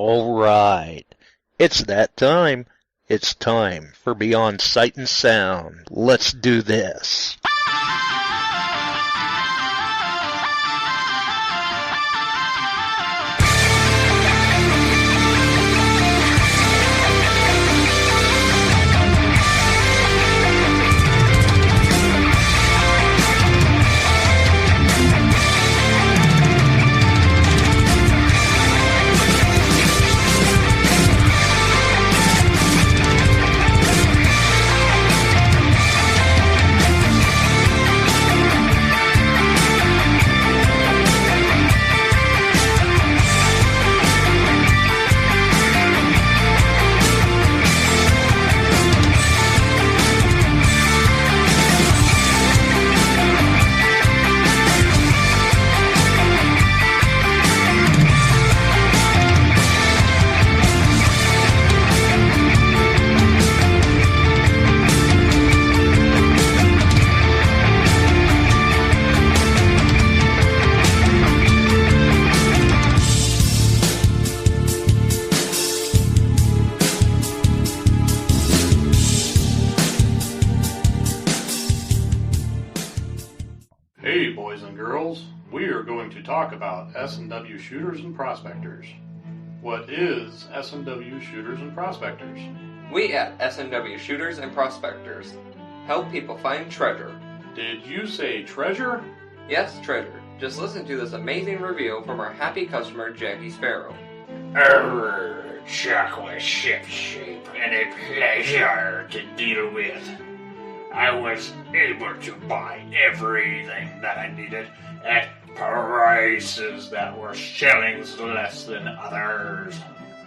All right. It's that time. It's time for Beyond Sight and Sound. Let's do this. Hey boys and girls, we are going to talk about S&W shooters and prospectors. What is S&W shooters and prospectors? We at S&W Shooters and Prospectors help people find treasure. Did you say treasure? Yes, treasure. Just listen to this amazing review from our happy customer, Jackie Sparrow. Chocolate ship-shape and a pleasure to deal with. I was able to buy everything that I needed at prices that were shillings less than others.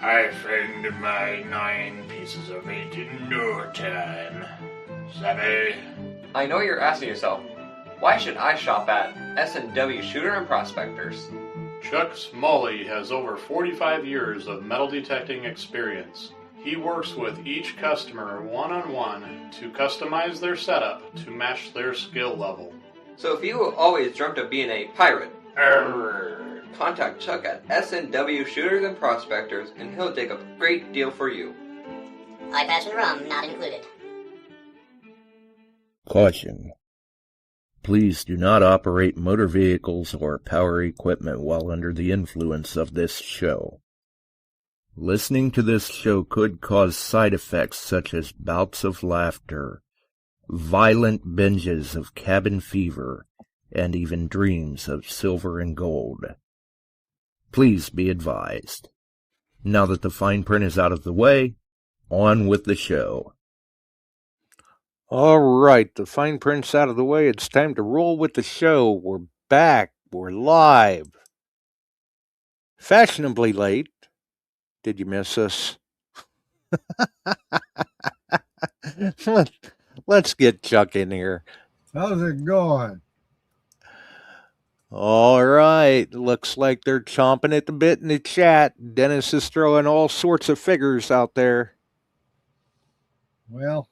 I found my 9 pieces of 8 in no time. Savvy? I know you're asking yourself, why should I shop at S&W Shooter and Prospectors? Chuck Smalley has over 45 years of metal detecting experience. He works with each customer one-on-one to customize their setup to match their skill level. So if you always dreamt of being a pirate, contact Chuck at S&W Shooters and Prospectors and he'll dig up a great deal for you. iPads and rum not included. Caution. Please do not operate motor vehicles or power equipment while under the influence of this show. Listening to this show could cause side effects such as bouts of laughter, violent binges of cabin fever, and even dreams of silver and gold. Please be advised. Now that the fine print is out of the way, on with the show. All right, the fine print's out of the way. It's time to roll with the show. We're back. We're live. Fashionably late. Did you miss us? Let's get Chuck in here. How's it going? All right. Looks like they're chomping at the bit in the chat. Dennis is throwing all sorts of figures out there. Well,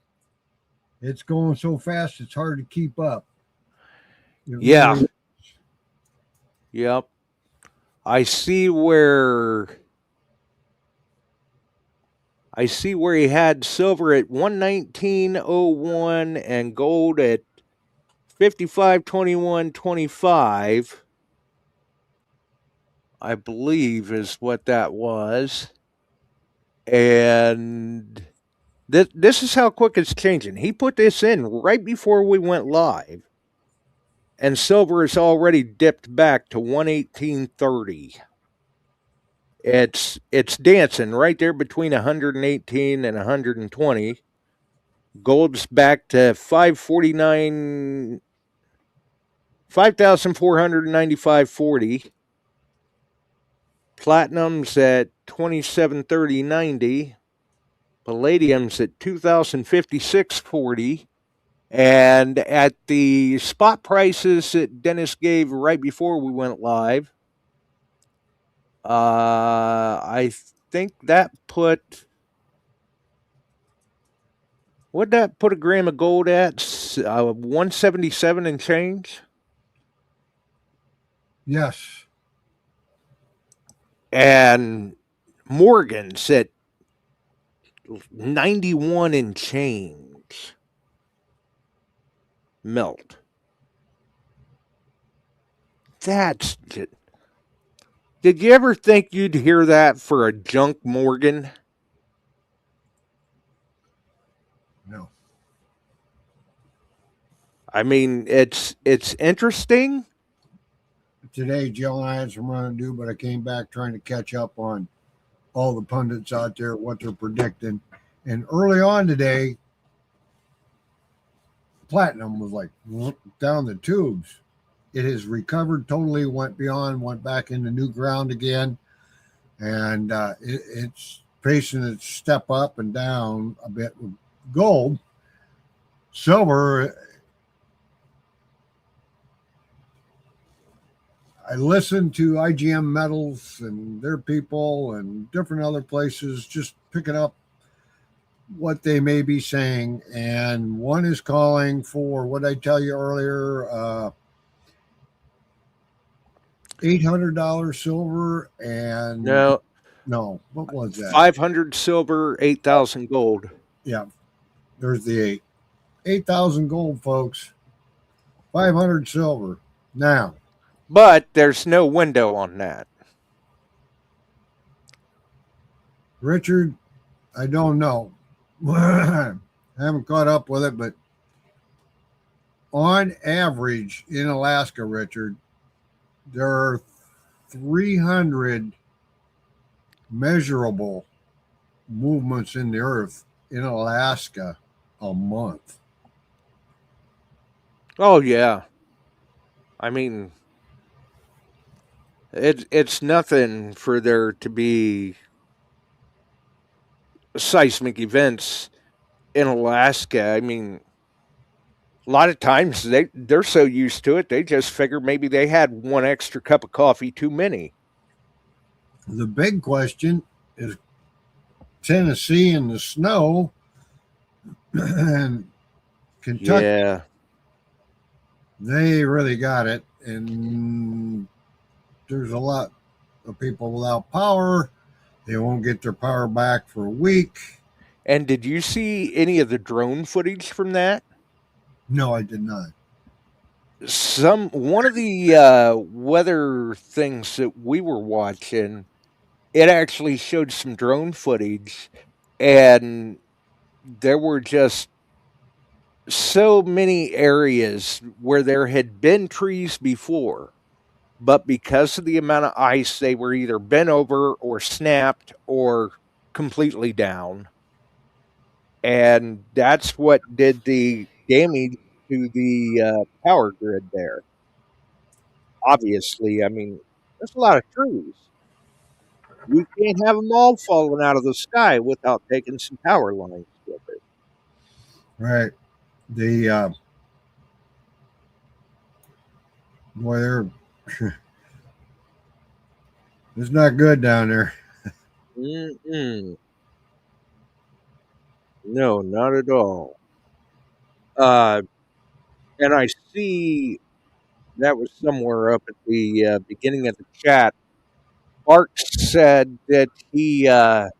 it's going so fast it's hard to keep up. Yeah. Really. Yep. I see where he had silver at 119.01 and gold at 55.21.25. I believe is what that was. And this is how quick it's changing. He put this in right before we went live. And silver is already dipped back to 118.30. It's dancing right there between 118 and 120. Gold's back to 5,495.40. Platinum's at 2730.90. Palladium's at 2,056.40. And at the spot prices that Dennis gave right before we went live, I think that put... What'd that put a gram of gold at? 177 and change? Yes. And Morgan's at 91 and change. Melt. That's just, did you ever think you'd hear that for a junk Morgan? No. I mean, it's interesting. Today, Jill and I had some running to do, but I came back trying to catch up on all the pundits out there, what they're predicting. And early on today, platinum was like down the tubes. It has recovered totally, went back into new ground again. And it's facing its step up and down a bit with gold. Silver, I listened to IGM Metals and their people and different other places just picking up what they may be saying. And one is calling for what I tell you earlier, $800 silver and No, what was that? 500 silver, 8,000 gold. Yeah, there's the 8,000 gold, folks. 500 silver. Now, But there's no window on that. Richard, I don't know. I haven't caught up with it, but on average in Alaska, Richard, there are 300 measurable movements in the earth in Alaska a month. Oh yeah. I mean, it's nothing for there to be seismic events in Alaska. I mean, a lot of times they're so used to it, they just figure maybe they had one extra cup of coffee too many. The big question is Tennessee and the snow and Kentucky. Yeah. They really got it. And there's a lot of people without power. They won't get their power back for a week. And did you see any of the drone footage from that? No, I did not. One of the weather things that we were watching, it actually showed some drone footage, and there were just so many areas where there had been trees before, but because of the amount of ice, they were either bent over or snapped or completely down. And that's what did the damage to the power grid there. Obviously, I mean, there's a lot of trees. You can't have them all falling out of the sky without taking some power lines with it. Right. The boy, they're it's not good down there. Mm-mm. No, not at all. And I see that was somewhere up at the beginning of the chat. Mark said that he tried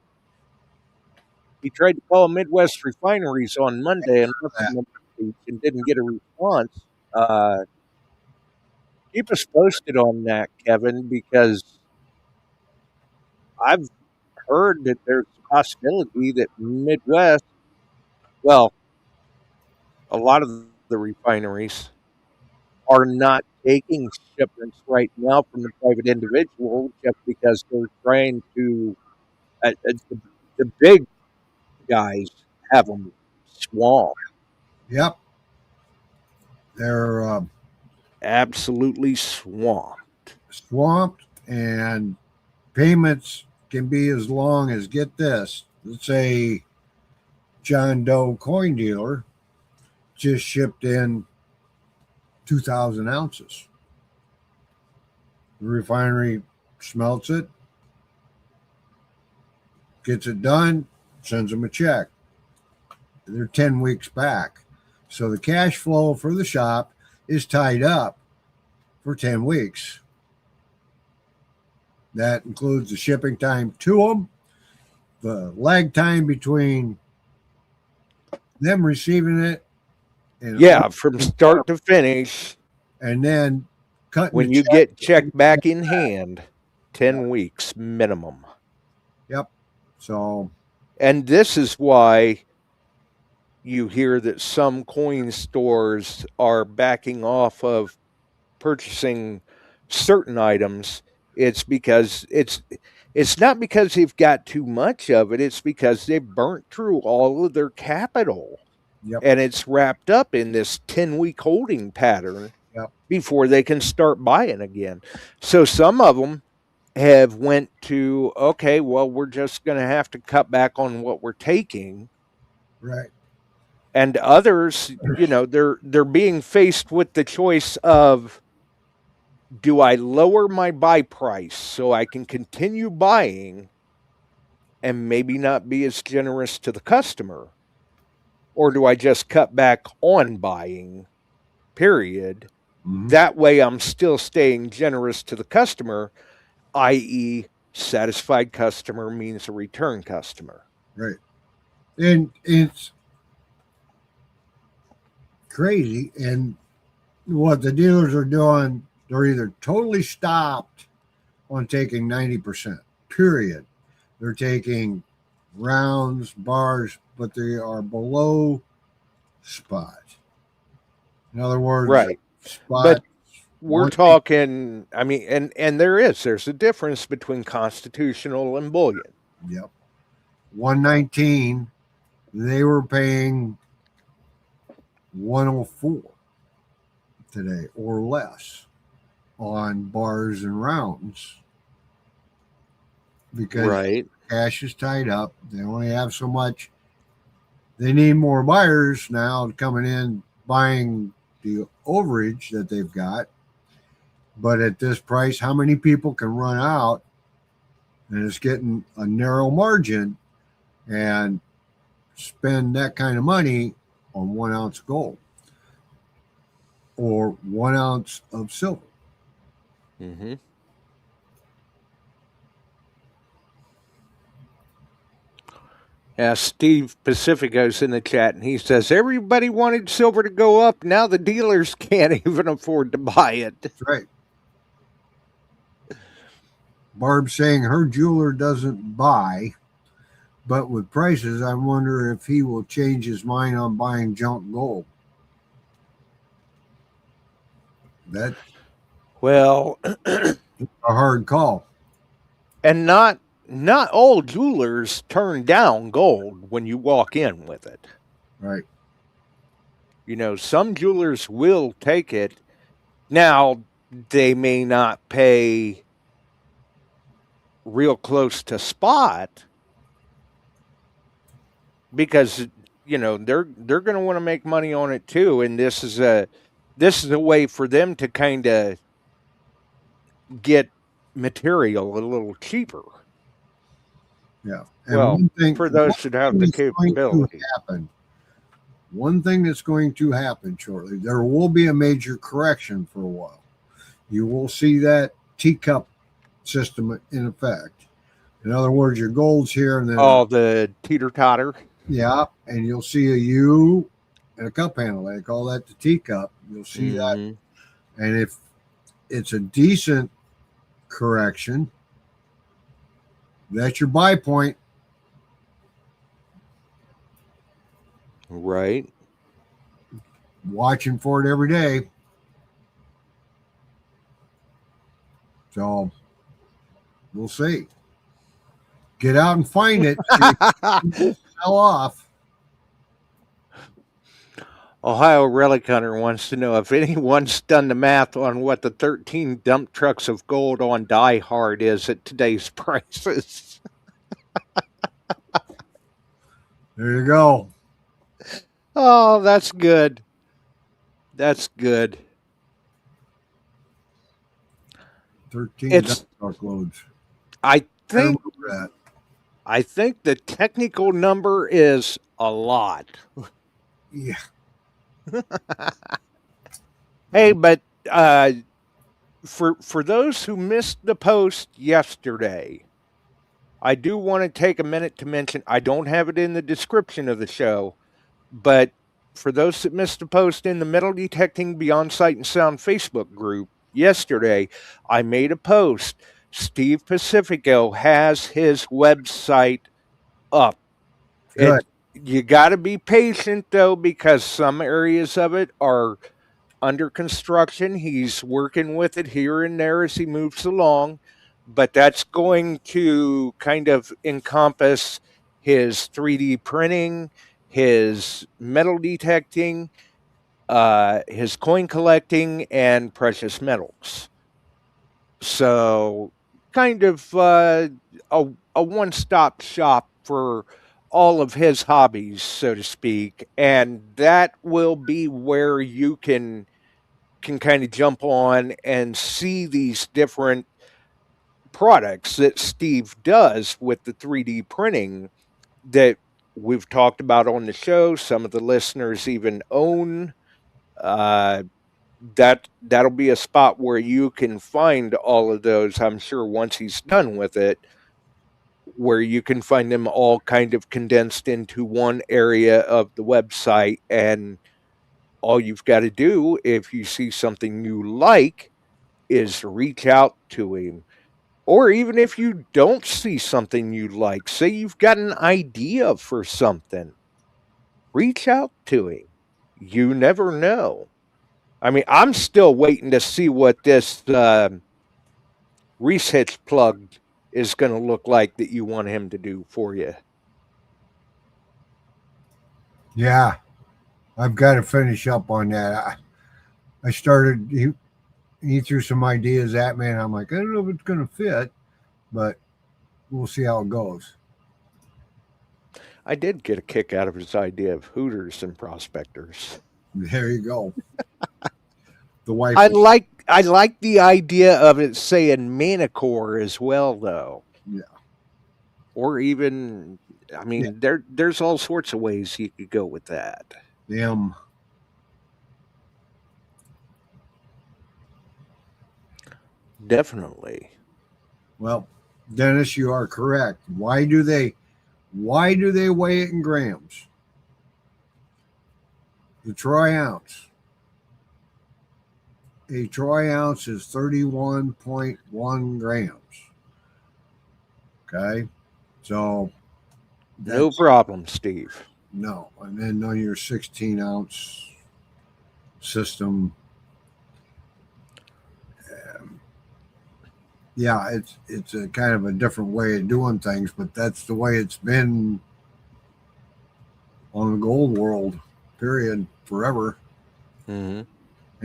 to call Midwest Refineries on Monday and left them a message and didn't get a response. Keep us posted on that, Kevin, because I've heard that there's a possibility that Midwest, well, a lot of the refineries are not taking shipments right now from the private individual just because they're trying to, the big guys have them swamped. Yep. They're Absolutely swamped. And payments can be as long as, get this, let's say John Doe coin dealer just shipped in 2,000 ounces. The refinery smelts it, gets it done, sends them a check. They're 10 weeks back. So the cash flow for the shop is tied up for 10 weeks. That includes the shipping time to them the lag time between them receiving it and Yeah, from start to finish, and then cutting when the you check. get check back in hand, 10 weeks minimum. Yep. So, And this is why you hear that some coin stores are backing off of purchasing certain items. It's because it's not because they've got too much of it, it's because they've burnt through all of their capital. yep. And it's wrapped up in this 10-week holding pattern Yep. before they can start buying again. So some of them have went to, okay, well, we're just going to have to cut back on what we're taking. Right. And others, you know, they're being faced with the choice of, do I lower my buy price so I can continue buying and maybe not be as generous to the customer? Or do I just cut back on buying, period? Mhm. That way I'm still staying generous to the customer, i.e., satisfied customer means a return customer. Right. And it's crazy. And what the dealers are doing, they're either totally stopped on taking 90%, period. They're taking rounds, bars, but they are below spot. In other words, Right. spot. But we're one- talking, I mean, and there's a difference between constitutional and bullion. Yep. 119, they were paying 104 today or less on bars and rounds because Right. cash is tied up. They only have so much. They need more buyers now coming in buying the overage that they've got. But at this price, how many people can run out? And it's getting a narrow margin and spend that kind of money on 1 ounce gold or 1 ounce of silver. Mm-hmm. Steve Pacifico's in the chat, and he says, everybody wanted silver to go up. Now the dealers can't even afford to buy it. That's right. Barb saying her jeweler doesn't buy, but with prices, I wonder if he will change his mind on buying junk gold. That's Well, a hard call. and not all jewelers turn down gold when you walk in with it. Right. You know, some jewelers will take it. Now, they may not pay real close to spot because, you know, they're going to want to make money on it too, and this is a way for them to kind of get material a little cheaper. Yeah. And Well, for those that have the capability. One thing that's going to happen shortly, there will be a major correction for a while. You will see that teacup system in effect. In other words, your gold's here and then the teeter-totter. Yeah, and you'll see a U and a cup handle. They call that the teacup. You'll see that. And if it's a decent correction, that's your buy point. Right. Watching for it every day. So we'll see. Get out and find it. Sell off. Ohio Relic Hunter wants to know if anyone's done the math on what the 13 dump trucks of gold on Die Hard is at today's prices. There you go. Oh, that's good. That's good. 13 It's- dump truck loads. I think That. I think the technical number is a lot. Yeah. Hey, but for those who missed the post yesterday, I do want to take a minute to mention, I don't have it in the description of the show, but for those that missed the post in the Metal Detecting Beyond Sight and Sound Facebook group yesterday, I made a post. Steve Pacifico has his website up. Good. You got to be patient though, because some areas of it are under construction. He's working with it here and there as he moves along, but that's going to kind of encompass his 3D printing, his metal detecting, his coin collecting, and precious metals. So, kind of a one-stop shop for all of his hobbies, so to speak, and that will be where you can kind of jump on and see these different products that Steve does with the 3D printing that we've talked about on the show. Some of the listeners even own. Uh, that'll be a spot where you can find all of those. I'm sure once he's done with it, where you can find them all kind of condensed into one area of the website, and all you've got to do if you see something you like is reach out to him. Or even if you don't see something you like, say you've got an idea for something, reach out to him. You never know. I mean, I'm still waiting to see what this Reese Hitch plug is going to look like that you want him to do for you. Yeah, I've got to finish up on that. I started. He threw some ideas at me, and I'm like, I don't know if it's going to fit, but we'll see how it goes. I did get a kick out of his idea of Hooters and Prospectors. There you go. The wife. I like the idea of it saying Manicore as well, though. Yeah. Or even, I mean, there's all sorts of ways you could go with that. Definitely. Well, Dennis, you are correct. Why do they weigh it in grams? The troy ounce. A troy ounce is 31.1 grams. Okay. So No problem, Steve. No. And then on your 16-ounce system, yeah, it's a kind of a different way of doing things, but that's the way it's been on the gold world, period, forever. Mm-hmm.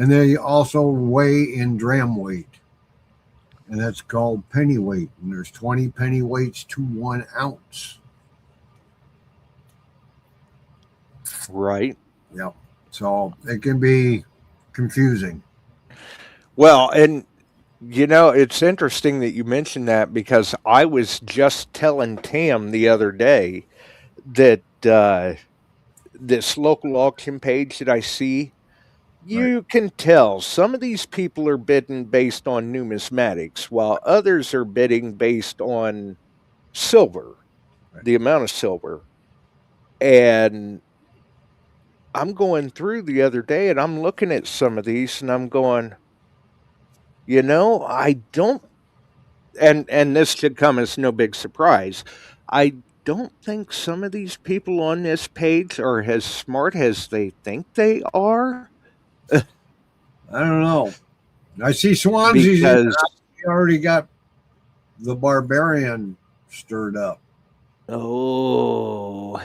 And they also weigh in dram weight, and that's called penny weight. And there's 20 penny weights to 1 ounce. Right. Yep. So it can be confusing. Well, and you know, it's interesting that you mentioned that, because I was just telling Tam the other day that this local auction page that I see, you can tell some of these people are bidding based on numismatics, while others are bidding based on silver, the amount of silver. And I'm going through the other day and I'm looking at some of these and I'm going, you know, I don't, and this should come as no big surprise, I don't think some of these people on this page are as smart as they think they are. I don't know. I see Swansea's Because already got the barbarian stirred up. oh,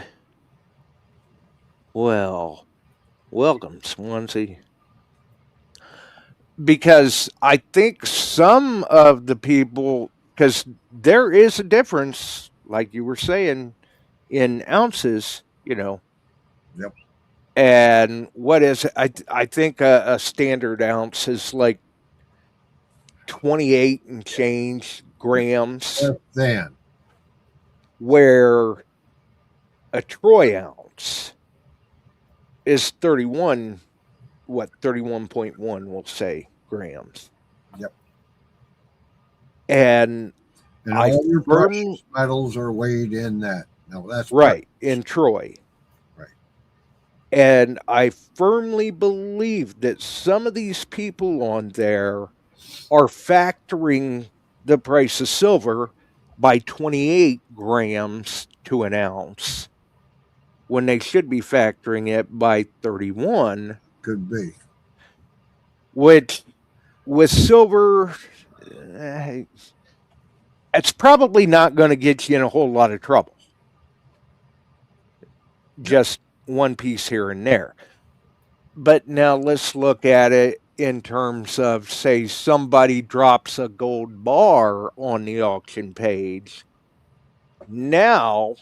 well, welcome, Swansea. Because I think some of the people, because there is a difference, like you were saying, in ounces, you know. Yep. And what is it? I think a standard ounce is like 28 and change grams, Then where a troy ounce is 31.1, we'll say, grams. Yep. And And I all your firm- precious metals are weighed in that. Now that's right, in Troy. Right. And I firmly believe that some of these people on there are factoring the price of silver by 28 grams to an ounce when they should be factoring it by 31, Could be. which with silver, it's probably not going to get you in a whole lot of trouble. Just one piece here and there. But now let's look at it in terms of, say, somebody drops a gold bar on the auction page. Now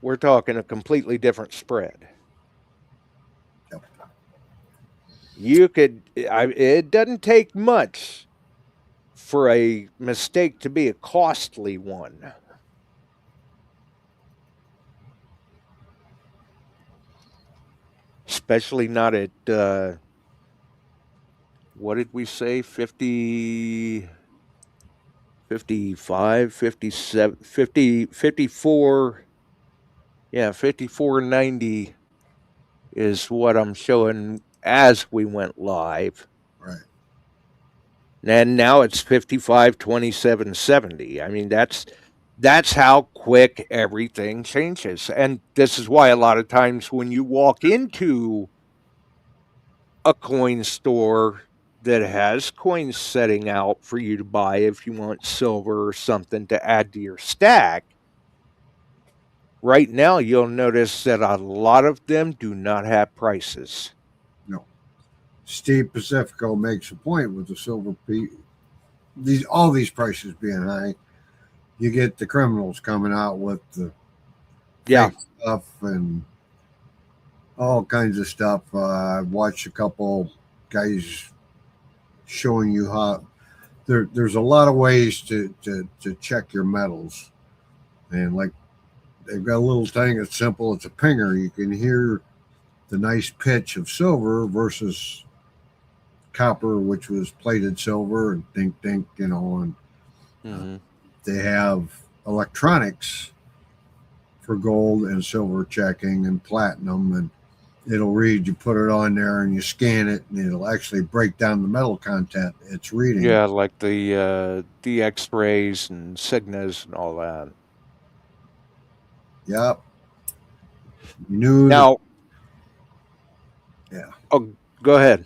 we're talking a completely different spread. Yep. You could, it doesn't take much for a mistake to be a costly one. Especially not at, what did we say, 50, 55, 57, 50, 54, yeah, 54.90 is what I'm showing as we went live. Right. And now it's 55.27.70. I mean, that's how quick everything changes. And this is why a lot of times when you walk into a coin store that has coins setting out for you to buy if you want silver or something to add to your stack, right now you'll notice that a lot of them do not have prices. No. Steve Pacifico makes a point with the silver all these prices being high. You get the criminals coming out with the fake stuff and all kinds of stuff. I've watched a couple guys showing you how there's a lot of ways to check your metals. And like they've got a little thing that's simple. It's a pinger. You can hear the nice pitch of silver versus copper, which was plated silver and dink, and they have electronics for gold and silver checking and platinum, and it'll read, you put it on there and you scan it and it'll actually break down the metal content it's reading. Yeah, like the X-rays and Signas and all that. Yep. You knew now. Yeah. Oh, go ahead.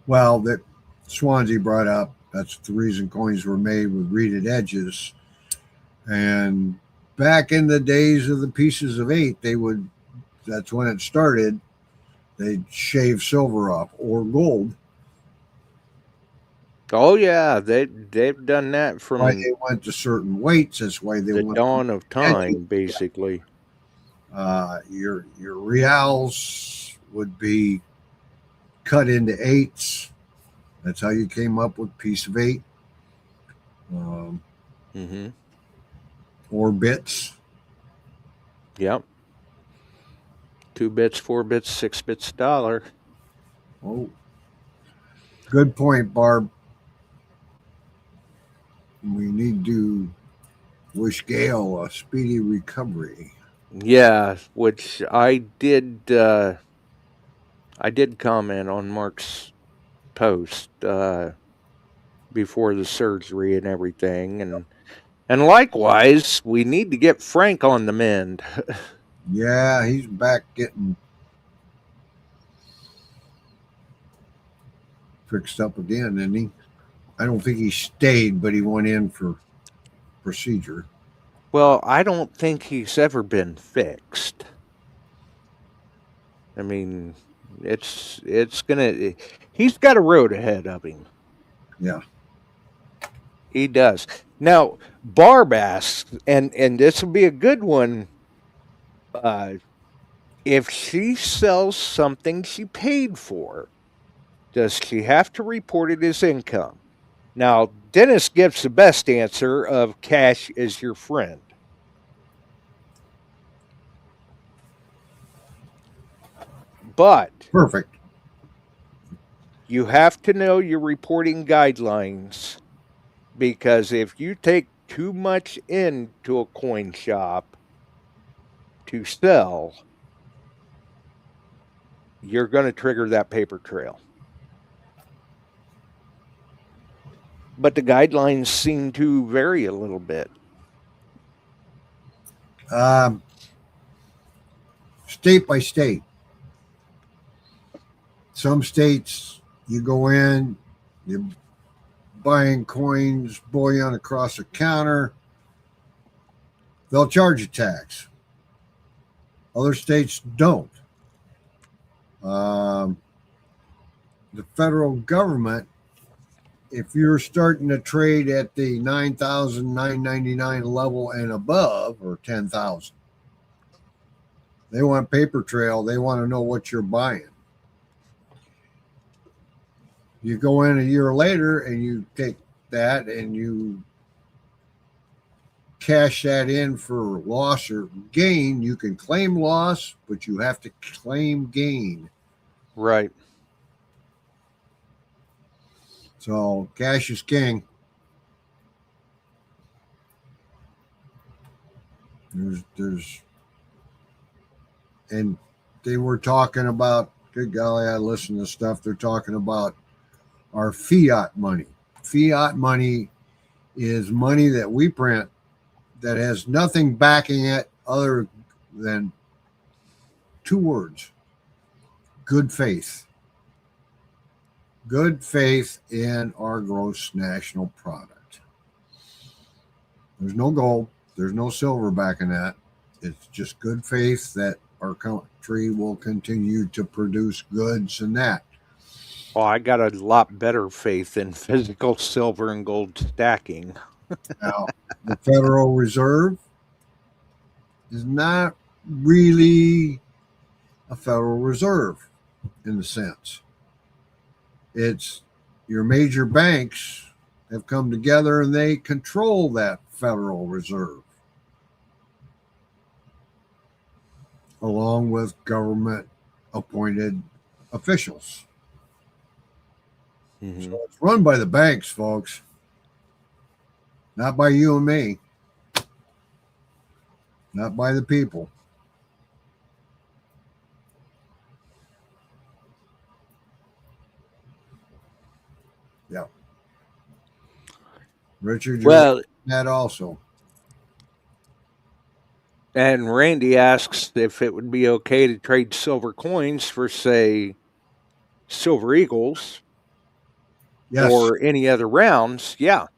Well, that Swansea brought up, that's the reason coins were made with reeded edges. And back in the days of the pieces of 8, that's when it started, they'd shave silver off or gold. Oh yeah, they've done that from why they went to certain weights. That's why they the went dawn of time, basically. Your reals would be cut into 8s. That's how you came up with piece of 8. Or bits. Yep. 2 bits, 4 bits, 6 bits, $1. Oh, good point, Barb. We need to wish Gail a speedy recovery. Yeah, which I did comment on Mark's post before the surgery and everything, and likewise, we need to get Frank on the mend. Yeah, he's back getting fixed up again, isn't he? I don't think he stayed, but he went in for procedure. Well, I don't think he's ever been fixed. I mean, he's got a road ahead of him. Yeah. He does. Now, Barb asks, and this will be a good one, if she sells something she paid for, does she have to report it as income? Now, Dennis gives the best answer of cash is your friend. But perfect. You have to know your reporting guidelines, because if you take too much into a coin shop to sell, you're going to trigger that paper trail. But the guidelines seem to vary a little bit. State by state. Some states, you go in, you're buying coins, bullion across the counter, they'll charge you tax. Other states don't. The federal government, if you're starting to trade at the 9,999 level and above, or 10,000, they want paper trail. They want to know what you're buying. You go in a year later and you take that and you cash that in for loss or gain. You can claim loss, but you have to claim gain. Right. So cash is king. There's and they were talking about, good golly, I listen to stuff. They're talking about our fiat money. Fiat money is money that we print that has nothing backing it other than two words: good faith. Good faith in our gross national product. There's no gold, there's no silver backing that. It's just good faith that our country will continue to produce goods and that. Well, I got a lot better faith in physical silver and gold stacking. Now, the Federal Reserve is not really a Federal Reserve in the sense. It's your major banks have come together and they control that Federal Reserve, along with government appointed officials. Mm-hmm. So it's run by the banks, folks, not by you and me, not by the people. Yeah. Richard, well, that also. And Randy asks if it would be okay to trade silver coins for, say, silver eagles. Yes. Or any other rounds. Yeah.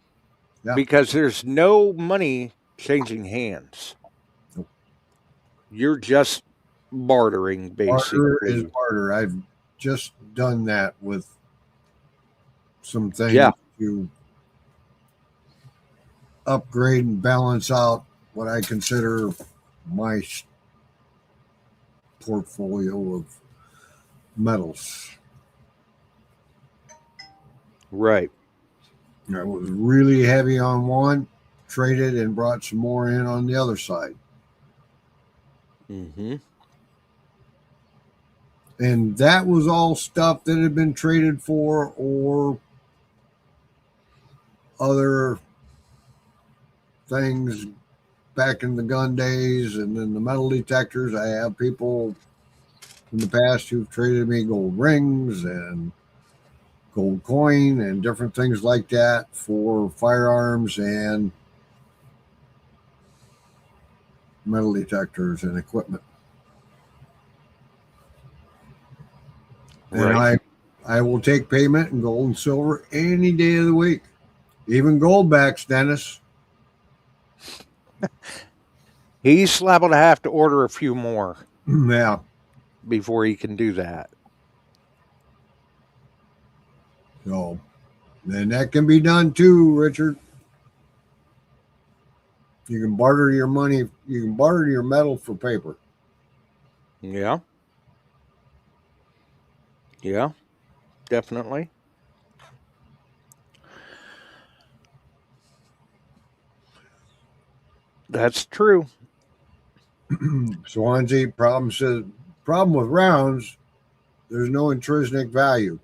Yeah. Because there's no money changing hands. Nope. You're just bartering, basically. Barter is barter. I've just done that with some things to upgrade and balance out what I consider my portfolio of metals. Right. I was really heavy on one, traded and brought some more in on the other side. Mm-hmm. And that was all stuff that had been traded for or other things back in the gun days. And then the metal detectors, I have people in the past who've traded me gold rings and gold coin and different things like that for firearms and metal detectors and equipment. Right. And I will take payment in gold and silver any day of the week. Even Goldbacks, Dennis. He's liable to have to order a few more. Yeah. Before he can do that. So, and that can be done too, Richard. You can barter your money. You can barter your metal for paper. Yeah. Yeah, definitely. That's true. Swansea problem with rounds, there's no intrinsic value.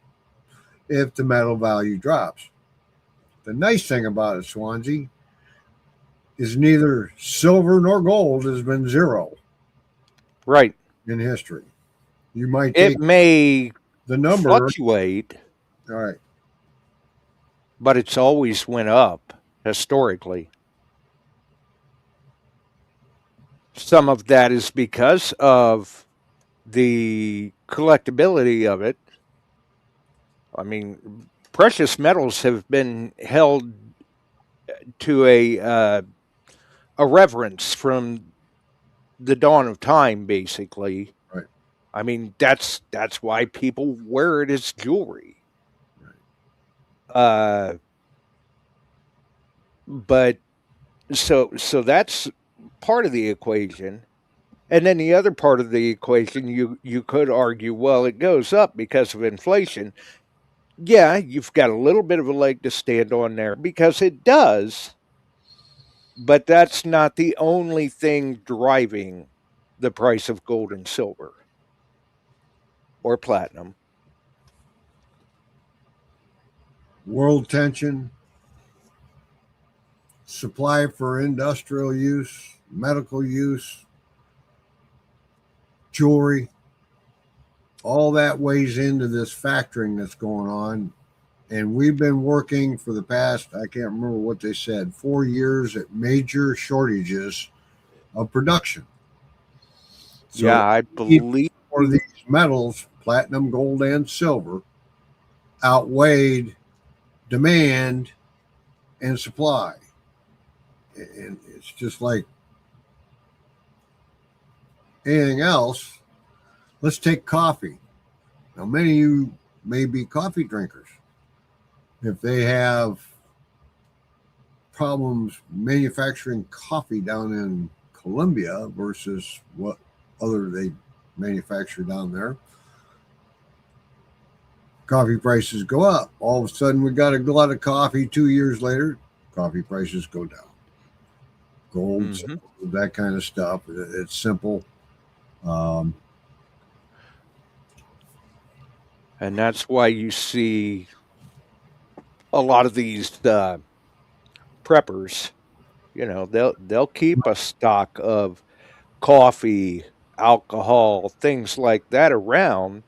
if the metal value drops. The nice thing about it, Swansea, is neither silver nor gold has been zero Right. in history. You might It take may the number. fluctuate, All right. but it's always went up historically. Some of that is because of the collectability of it. I mean, precious metals have been held to a reverence from the dawn of time, basically. Right. I mean, that's why people wear it as jewelry. But so that's part of the equation. And then the other part of the equation, you could argue, well, it goes up because of inflation. Yeah, you've got a little bit of a leg to stand on there because it does. But that's not the only thing driving the price of gold and silver or platinum. World tension, supply for industrial use, medical use, jewelry, all that weighs into this factoring that's going on. And we've been working for the past, I can't remember what they said, 4 years at major shortages of production. So yeah, I believe for these metals, platinum, gold, and silver, outweighed demand and supply. And it's just like anything else. Let's take coffee. Now, many of you may be coffee drinkers. If they have problems manufacturing coffee down in Colombia versus what other they manufacture down there, coffee prices go up. All of a sudden, we got a lot of coffee. 2 years later, coffee prices go down. Gold, silver, that kind of stuff. It's simple. and that's why you see a lot of these preppers. You know, they'll keep a stock of coffee, alcohol, things like that around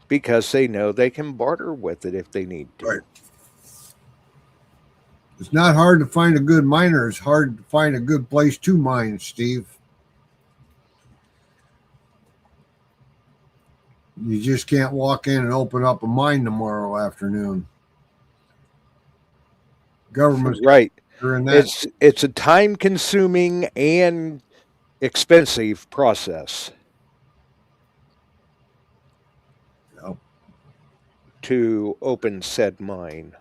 because they know they can barter with it if they need to. Right. It's not hard to find a good miner. It's hard to find a good place to mine, Steve. You just can't walk in and open up a mine tomorrow afternoon. Government's right. during that. It's a time-consuming and expensive process. Yep. To open said mine.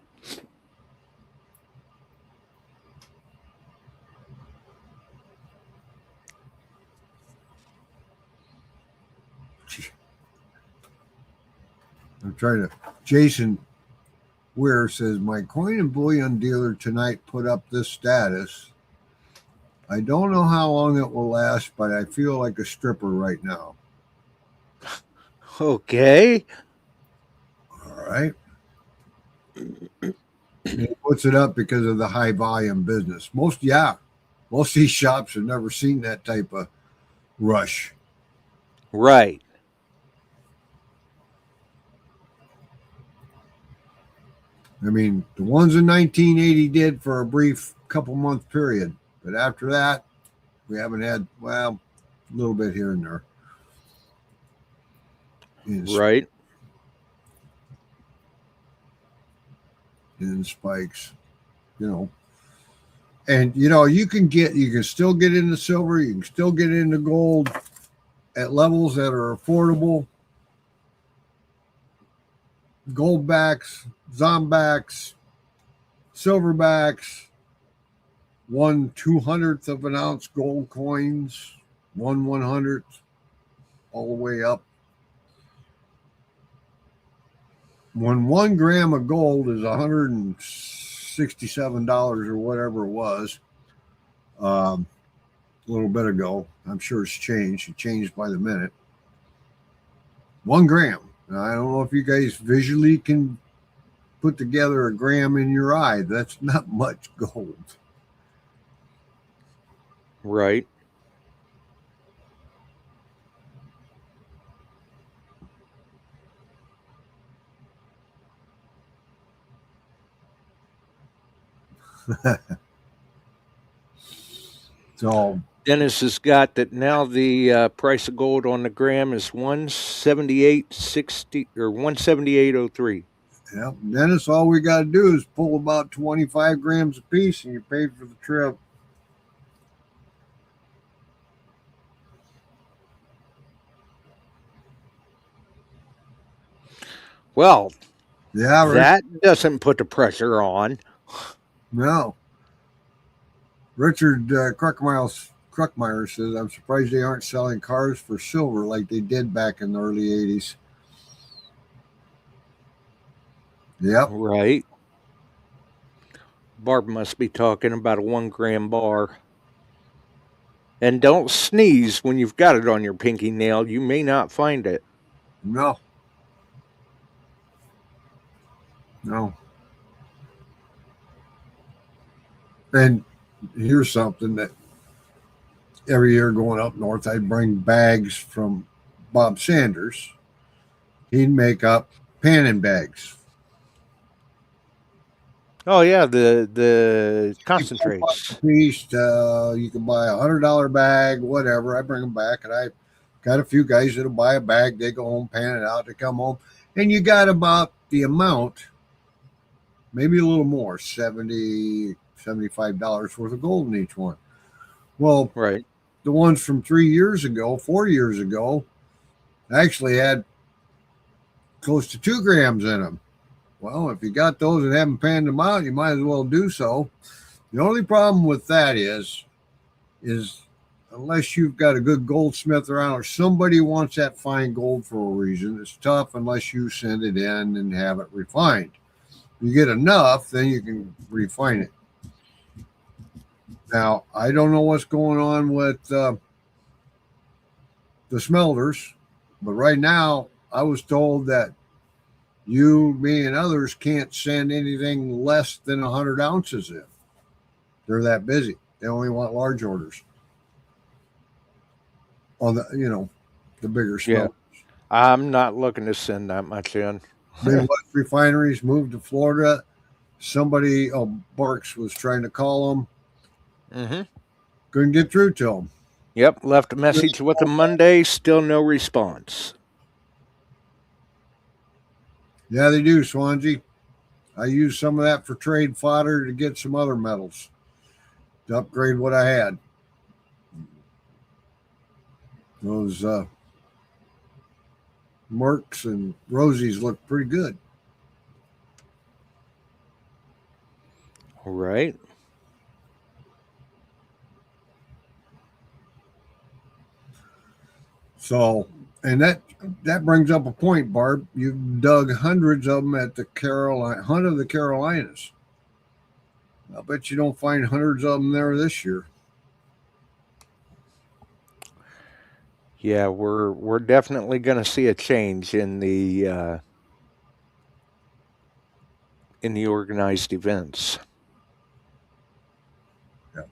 I'm trying to. Jason Weir says, my coin and bullion dealer tonight put up this status. I don't know how long it will last, but I feel like a stripper right now. Okay. All right. He puts it up because of the high volume business. Most of these shops have never seen that type of rush. Right. I mean, the ones in 1980 did for a brief couple month period, but after that, we haven't had, well, a little bit here and there. Right. In spikes, you know. And, you know, you can still get into silver, you can still get into gold at levels that are affordable. Goldbacks, Zombacks, Silverbacks, 1/200th of an ounce gold coins, 1/100th, all the way up. When 1 gram of gold is $167 or whatever it was a little bit ago, I'm sure it's changed. It changed by the minute. 1 gram. Now, I don't know if you guys visually can put together a gram in your eye. That's not much gold. Right. So Dennis has got that now the price of gold on the gram is 178.60 or 178.03. yeah, Dennis, all we got to do is pull about 25 grams a piece and you paid for the trip. Well, Yeah, that doesn't put the pressure on. No. Richard Kruckmeyer says, I'm surprised they aren't selling cars for silver like they did back in the early 80s. Yep. Right. Barb must be talking about a 1 gram bar. And don't sneeze when you've got it on your pinky nail. You may not find it. No. No. And here's something that every year going up north, I'd bring bags from Bob Sanders. He'd make up panning bags. Oh yeah, the concentrates. Piece, you can buy $100 bag, whatever. I bring them back, and I got a few guys that'll buy a bag. They go home, pan it out. They come home, and you got about the amount, maybe a little more, $70, $75 worth of gold in each one. Well, Right. the ones from 3 years ago, 4 years ago, actually had close to 2 grams in them. Well, if you got those and haven't panned them out, you might as well do so. The only problem with that is unless you've got a good goldsmith around or somebody wants that fine gold for a reason, it's tough unless you send it in and have it refined. You get enough, then you can refine it. Now, I don't know what's going on with the smelters, but right now I was told that you, me, and others can't send anything less than 100 ounces in. They're that busy. They only want large orders on the bigger smelters. Yeah. I'm not looking to send that much in. Midwest refineries moved to Florida. Somebody, Barks was trying to call them. Mm-hmm. Couldn't get through to them. Yep, left a message with them Monday, still no response. Yeah, they do, Swansea. I used some of that for trade fodder to get some other metals to upgrade what I had. Those Mercs and Rosies look pretty good. All right. So, and that brings up a point, Barb. You've dug hundreds of them at the Hunt of the Carolinas. I bet you don't find hundreds of them there this year. Yeah, we're definitely going to see a change in the organized events. Yeah.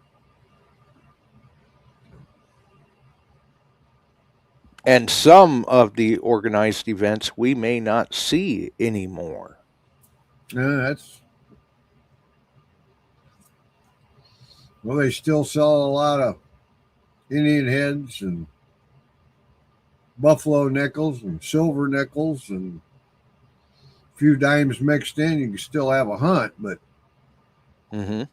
And some of the organized events we may not see anymore. Yeah, well, they still sell a lot of Indian heads and buffalo nickels and silver nickels and a few dimes mixed in. You can still have a hunt, but Mm-hmm.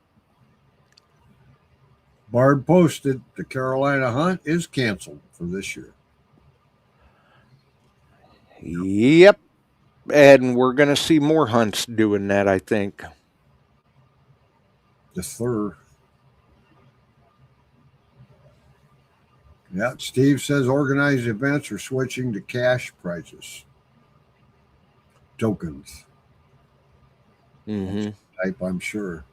Barb posted the Carolina hunt is canceled for this year. Yep. And we're going to see more hunts doing that, I think. The third. Yeah, Steve says organized events are switching to cash prizes. Tokens. Mm-hmm. Type, I'm sure.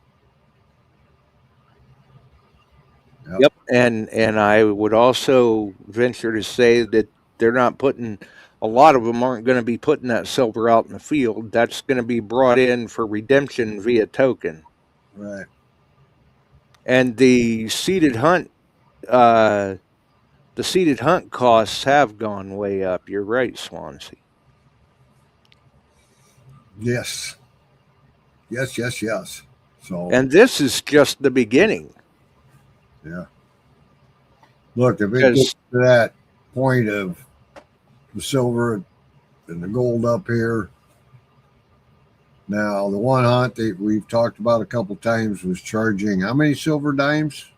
Yep. And I would also venture to say that they're not putting a lot of them aren't going to be putting that silver out in the field. That's going to be brought in for redemption via token. Right. And the seeded hunt costs have gone way up. You're right, Swansea. Yes. Yes. So, And this is just the beginning. yeah. Look, if it Because gets to that point of the silver and the gold up here, now the one hunt that we've talked about a couple times was charging how many silver dimes?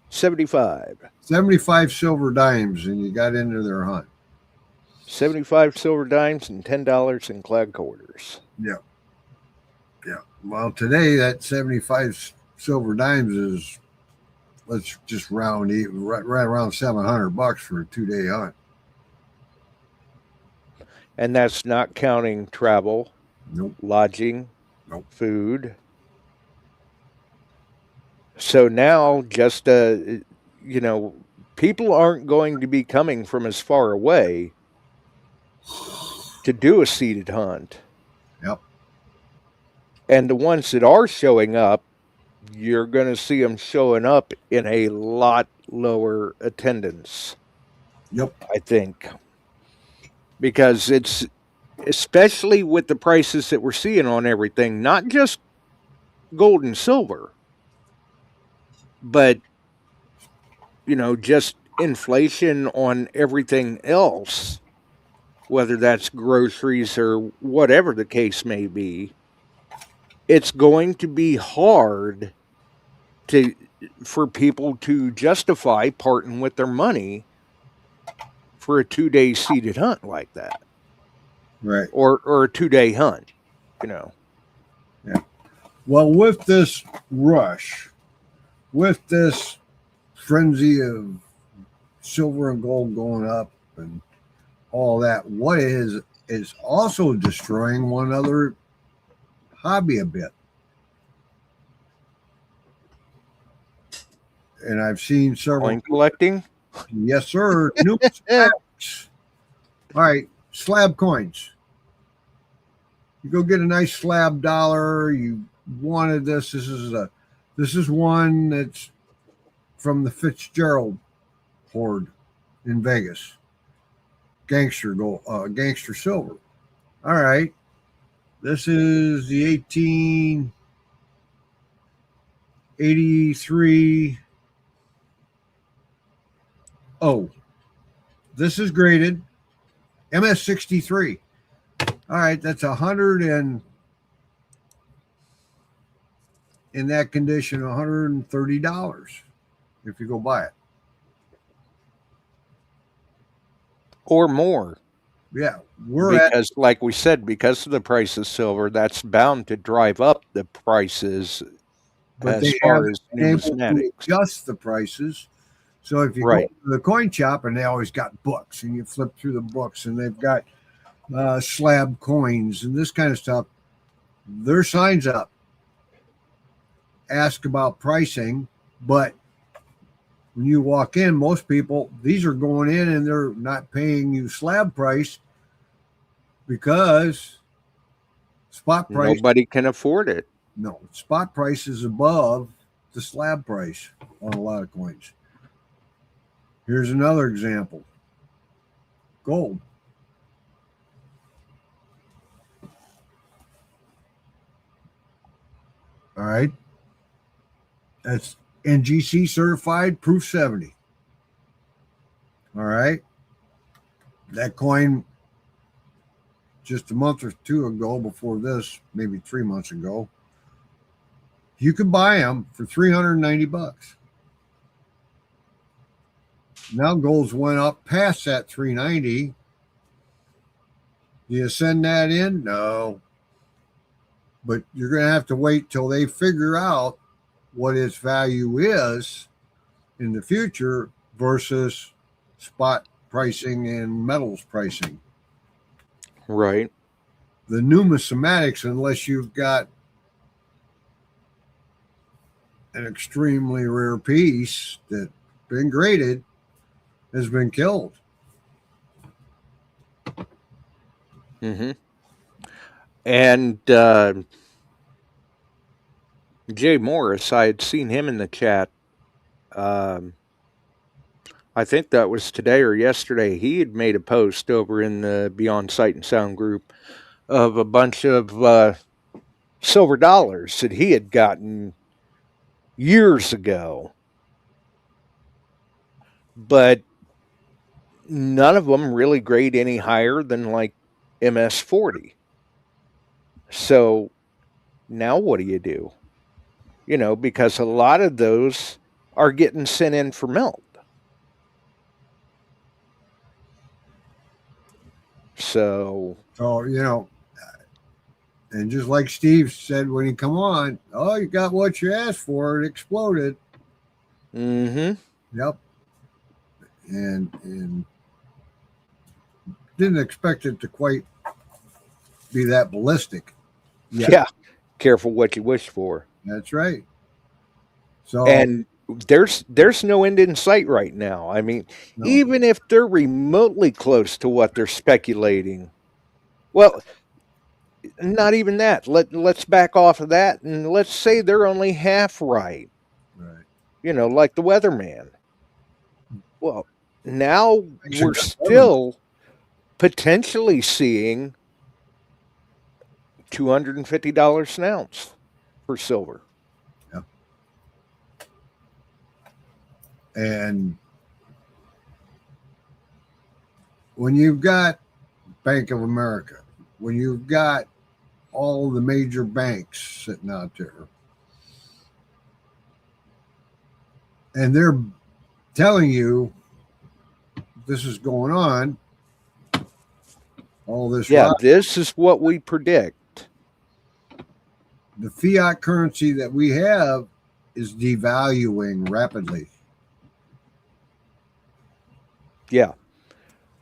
75. 75 silver dimes, and you got into their hunt. 75 silver dimes and $10 in clad quarters. Yeah. Well, today that 75 silver dimes is, let's just round even, right around $700 for a 2-day hunt. And that's not counting travel, Nope. lodging, Nope. food. So now just, people aren't going to be coming from as far away to do a seeded hunt. Yep. And the ones that are showing up, you're going to see them showing up in a lot lower attendance. Yep. I think. Because it's, especially with the prices that we're seeing on everything, not just gold and silver, but, just inflation on everything else, whether that's groceries or whatever the case may be. It's going to be hard for people to justify parting with their money for a 2-day seeded hunt like that. Right. Or a 2-day hunt, Yeah. Well, with this rush, with this frenzy of silver and gold going up and all that, what is also destroying one other hobby a bit. And I've seen several. Coin collecting? Yes, sir. Numismatics. All right, slab coins. You go get a nice slab dollar. You wanted this. This is one that's from the Fitzgerald hoard in Vegas. Gangster gold, gangster silver. All right. This is the 1883. Oh, this is graded MS63. All right, that's 100 and in that condition, $130 if you go buy it. Or more. Yeah, because, like we said, because of the price of silver, that's bound to drive up the prices as far as numismatics. Adjust the prices. So if you go to the coin shop, and they always got books, and you flip through the books, and they've got slab coins and this kind of stuff. Their signs up. Ask about pricing, but when you walk in, most people, these are going in and they're not paying you slab price because spot price. Nobody can afford it. No, spot price is above the slab price on a lot of coins. Here's another example. Gold. All right. That's NGC certified, proof 70. All right. That coin just a month or two ago before this, maybe 3 months ago, you could buy them for $390. Now gold's went up past that 390. Do you send that in? No. But you're going to have to wait till they figure out what its value is in the future versus spot pricing and metals pricing. Right. The numismatics, unless you've got an extremely rare piece that's been graded, has been killed. Mm-hmm. And Jay Morris, I had seen him in the chat. Um, I think that was today or yesterday. He had made a post over in the Beyond Sight and Sound group of a bunch of silver dollars that he had gotten years ago. But none of them really grade any higher than like MS-40. So now what do you do? You know, because a lot of those are getting sent in for melt. So, you know, and just like Steve said when he come on, oh, you got what you asked for. It exploded. mm-hmm. Yep. And didn't expect it to quite be that ballistic. Yeah. Careful what you wish for. That's right. So, And there's no end in sight right now. I mean, no. even if they're remotely close to what they're speculating, well, not even that. Let's back off of that and let's say they're only half right. Right. You know, like the weatherman. Well, now Actually, we're still potentially seeing $250 an ounce for silver. Yeah. And when you've got Bank of America, when you've got all the major banks sitting out there, and they're telling you this is going on, all this. Yeah, this is what we predict. The fiat currency that we have is devaluing rapidly. Yeah.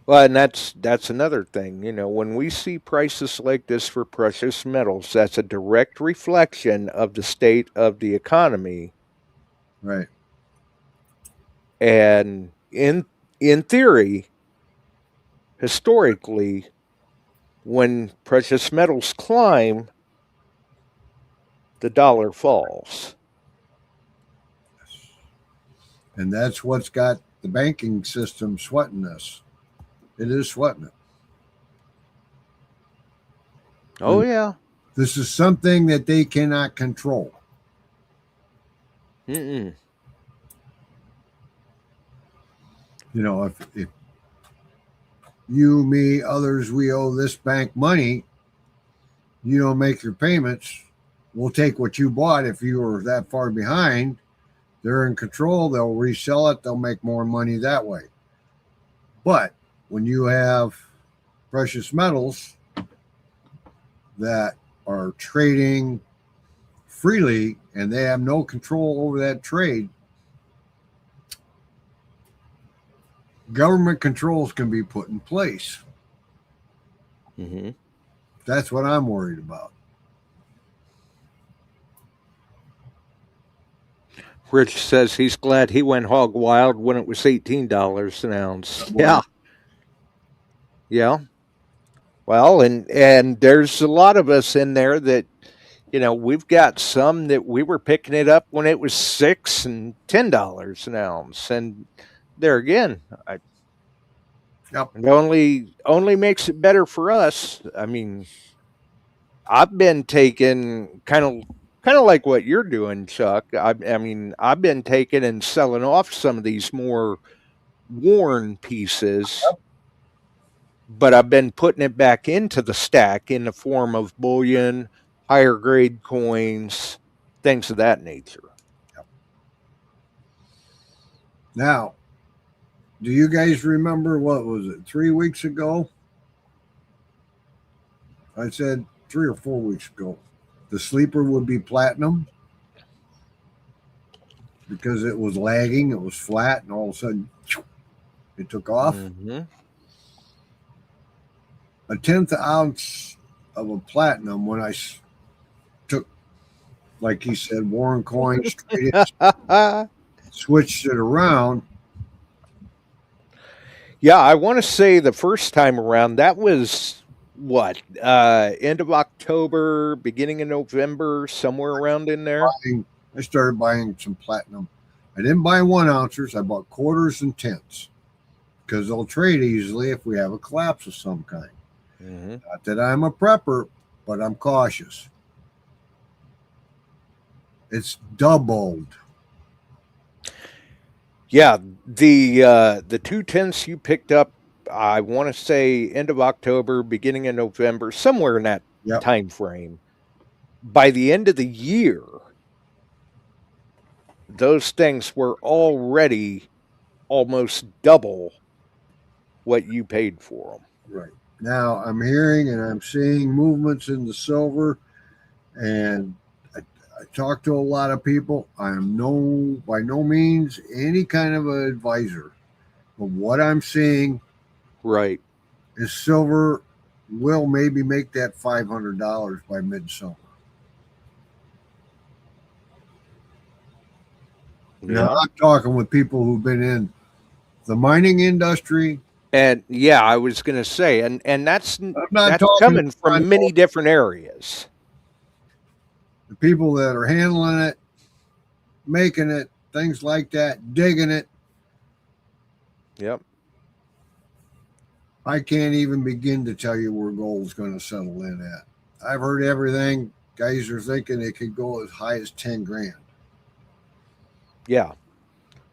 Well, and that's another thing. You know, when we see prices like this for precious metals, that's a direct reflection of the state of the economy. Right. And in theory, historically, when precious metals climb, the dollar falls. And that's what's got the banking system sweating us. It is sweating it. Oh, yeah. This is something that they cannot control. Mm-mm. You know, if you, me, others, we owe this bank money, you don't make your payments, we'll take what you bought. If you were that far behind, they're in control. They'll resell it. They'll make more money that way. But when you have precious metals that are trading freely and they have no control over that trade, government controls can be put in place. Mm-hmm. That's what I'm worried about. Rich says he's glad he went hog wild when it was $18 an ounce. Yeah. Yeah. Well, and there's a lot of us in there that, you know, we've got some that we were picking it up when it was $6 and $10 an ounce. And there again, it only makes it better for us. I mean, I've been taking kind of like what you're doing, Chuck. I mean, I've been taking and selling off some of these more worn pieces, but I've been putting it back into the stack in the form of bullion, higher grade coins, things of that nature. Now, do you guys remember, what was it, 3 weeks ago? I said 3 or 4 weeks ago, the sleeper would be platinum because it was lagging, it was flat, and all of a sudden it took off. Mm-hmm. A 1/10 ounce of a platinum, when I took, like he said, Warren coins, switched it around. Yeah, I want to say the first time around, that was what, end of October, beginning of November, somewhere around in there. I started buying some platinum. I didn't buy 1 ounces. I bought quarters and tenths because they'll trade easily if we have a collapse of some kind. Mm-hmm. Not that I'm a prepper, but I'm cautious. It's doubled. Yeah, the 2 tenths you picked up, I want to say end of October, beginning of November, somewhere in that time frame. By the end of the year, those things were already almost double what you paid for them. Right. Now I'm hearing and I'm seeing movements in the silver, and I talk to a lot of people. I am by no means any kind of an advisor, but what I'm seeing right is silver will maybe make that $500 by midsummer. Now I'm talking with people who've been in the mining industry. And yeah, I was going to say, and that's coming from many different areas. The people that are handling it, making it, things like that, digging it. Yep. I can't even begin to tell you where gold's going to settle in at. I've heard everything. Guys are thinking it could go as high as 10 grand. Yeah.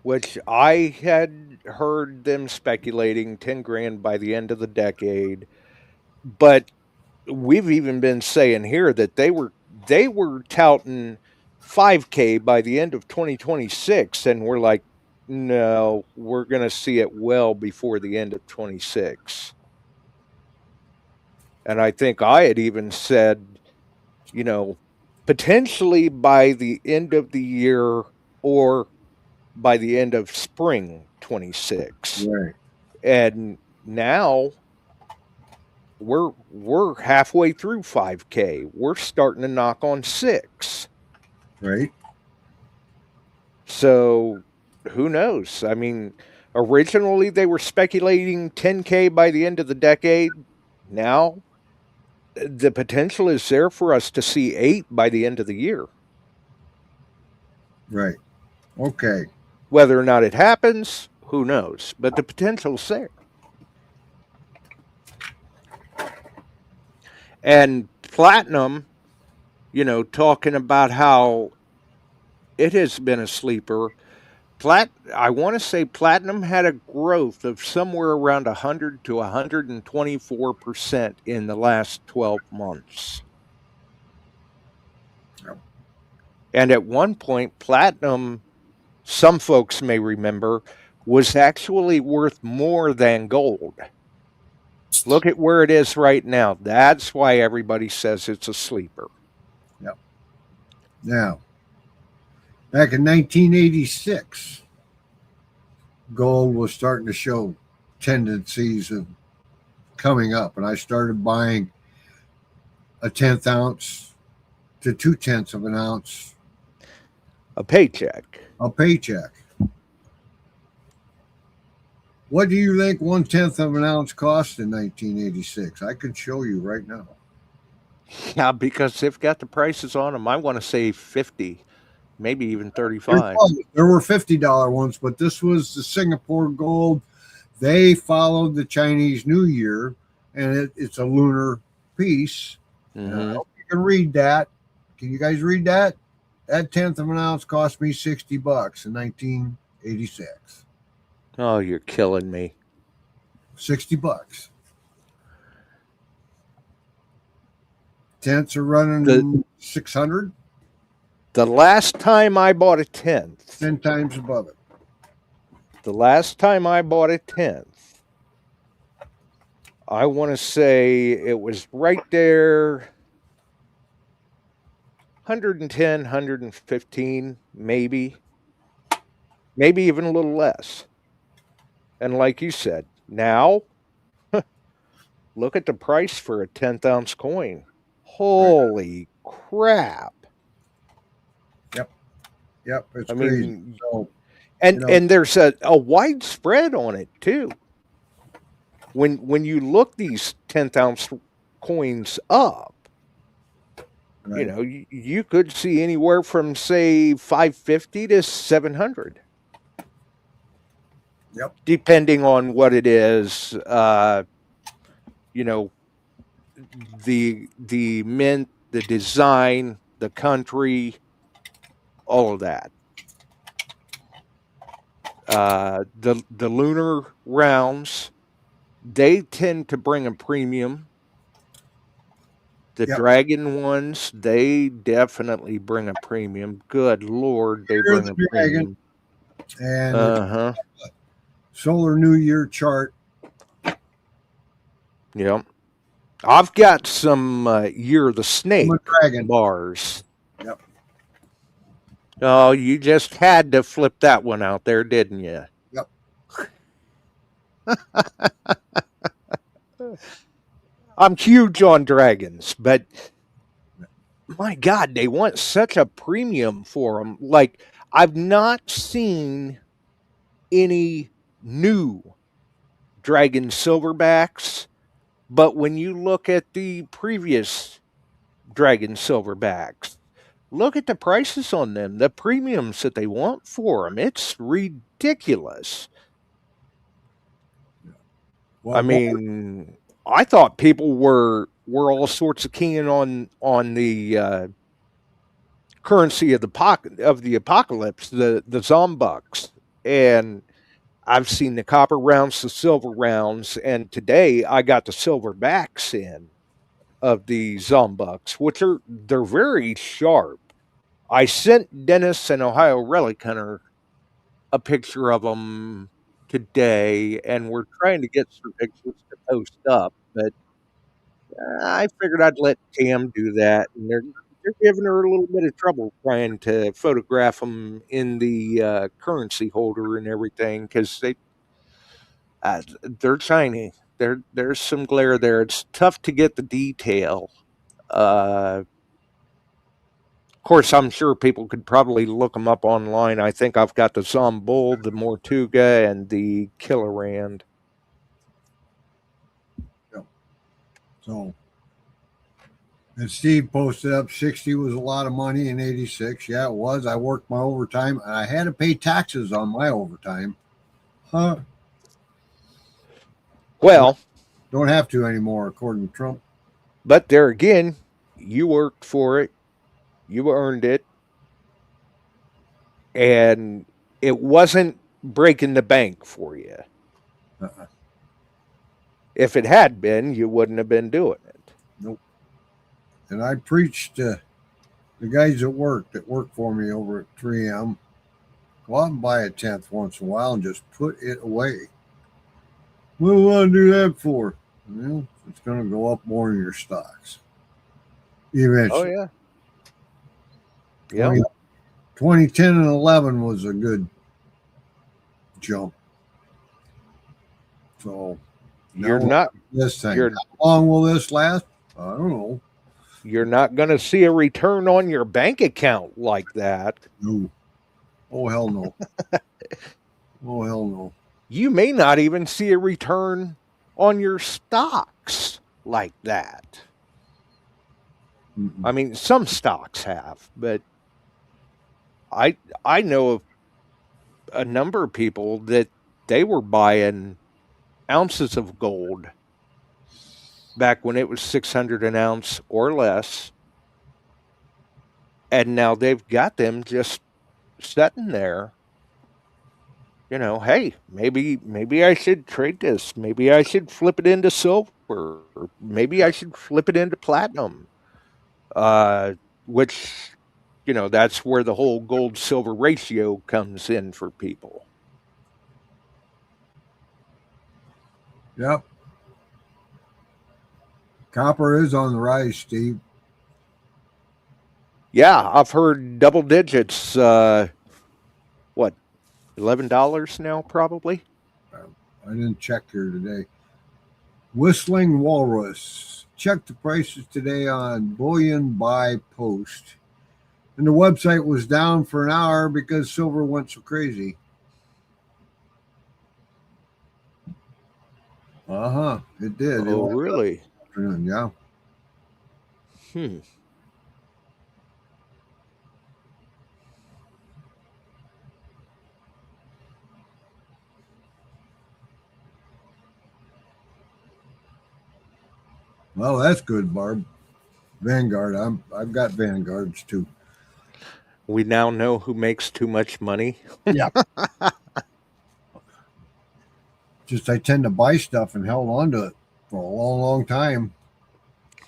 Which I had heard them speculating 10 grand by the end of the decade. But we've even been saying here that they were touting 5K by the end of 2026. And we're like, no, we're going to see it well before the end of 26. And I think I had even said, potentially by the end of the year or by the end of spring 26. Right. And now we're halfway through 5K. We're starting to knock on 6. Right. So who knows? I mean, originally they were speculating 10K by the end of the decade. Now the potential is there for us to see 8 by the end of the year. Right. Okay. Whether or not it happens, who knows? But the potential's there. And platinum, talking about how it has been a sleeper. I want to say platinum had a growth of somewhere around 100 to 124% in the last 12 months. Yep. And at one point, platinum, some folks may remember, was actually worth more than gold. Look at where it is right now. That's why everybody says it's a sleeper. Yep. Now, back in 1986, gold was starting to show tendencies of coming up, and I started buying a 1/10 ounce to 2/10 of an ounce. A paycheck. What do you think 1/10 of an ounce cost in 1986? I could show you right now. Yeah, because they've got the prices on them. I want to say 50, maybe even 35. There were $50 ones, but this was the Singapore gold. They followed the Chinese New Year, and it's a lunar piece. Mm-hmm. I hope you can read that. Can you guys read that? That 1/10 of an ounce cost me $60 in 1986. Oh, you're killing me. $60. Tenths are running 600. The last time I bought a 10th. 10 times above it. The last time I bought a 10th, I want to say it was right there, 110, 115, maybe even a little less. And like you said, now, look at the price for a 10th ounce coin. Holy crap. Yep, it's crazy. So, and there's a wide spread on it too. When you look these 10th ounce coins up. Right. You know, you could see anywhere from, say, 550 to 700. Yep. Depending on what it is, you know, the mint, the design, the country, all of that. The lunar rounds, they tend to bring a premium. The Yep. dragon ones, they definitely bring a premium. Good Lord, they Here's bring a the dragon. premium. And solar New Year chart. Yep. I've got some Year of the Snake Dragon. bars. Yep. Oh, you just had to flip that one out there, didn't you? Yep. I'm huge on dragons, but my God, they want such a premium for them. Like, I've not seen any new dragon silverbacks, but when you look at the previous dragon silverbacks, look at the prices on them, the premiums that they want for them. It's ridiculous. Well, I mean, I thought people were all sorts of keen on the currency of the apocalypse, the zombucks, and I've seen the copper rounds, the silver rounds, and today I got the silverbacks in of the zombucks, which they're very sharp. I sent Dennis and Ohio Relic Hunter a picture of them today, and we're trying to get some pictures to post up, but I figured I'd let Tam do that, and they're giving her a little bit of trouble trying to photograph them in the currency holder and everything because they're shiny. There's some glare there. It's tough to get the detail. Of course, I'm sure people could probably look them up online. I think I've got the Zombul, the Mortuga, and the Killerand. So, and Steve posted up 60 was a lot of money in 86. Yeah, it was. I worked my overtime and I had to pay taxes on my overtime. Huh? Well, don't have to anymore, according to Trump. But there again, you worked for it, you earned it, and it wasn't breaking the bank for you. Uh-uh. If it had been, you wouldn't have been doing it. Nope. And I preached to the guys that work for me over at 3M, go out and buy a 10th once in a while and just put it away. What do I do that for? Well, it's going to go up more in your stocks. Eventually. Oh, yeah. Yeah. 2010 and 11 was a good jump. So you're not this thing. How long will this last? I don't know. You're not going to see a return on your bank account like that. No. Oh, hell no. Oh, hell no. You may not even see a return on your stocks like that. I mean, some stocks have, but I know of a number of people that they were buying ounces of gold back when it was 600 an ounce or less, and now they've got them just sitting there. You know, hey, maybe I should trade this. Maybe I should flip it into silver. Or maybe I should flip it into platinum. Which, you know, that's where the whole gold-silver ratio comes in for people. Yep. Copper is on the rise, Steve. Yeah, I've heard double digits. What, $11 now, probably? I didn't check here today. Whistling Walrus. Check the prices today on Bullion Buy Post. And the website was down for an hour because silver went so crazy. It did. Oh, really? Yeah. Hmm. Well, that's good, Barb. Vanguard. I've got Vanguards too. We now know who makes too much money. Yeah. Just I tend to buy stuff and held on to it for a long, long time.